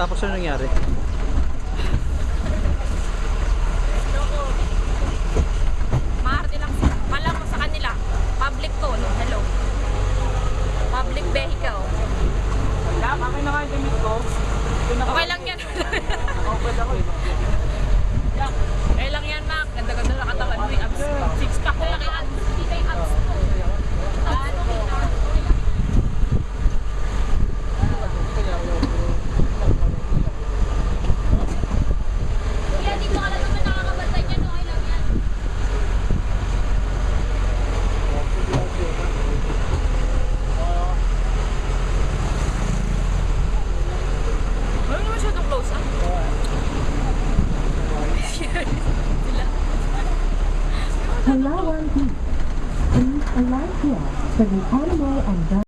Tapos ano nangyari? Maarte lang sila. Kala mo sa kanila. Public to, no? Hello. Public vehicle. Akin na nga yung damit ko. Okay lang yan. Okay lang yan, Mac. Ganda-ganda na katawan mo yung abs. Six pack ko lang yung abs. Hindi kayo abs ko. Ano kita? Kuya, di ko alam naman nakakabantay niya. No? Okay lang yan. Ano naman siya itong close up? Palawan Beach. Please alight here for the animal and bird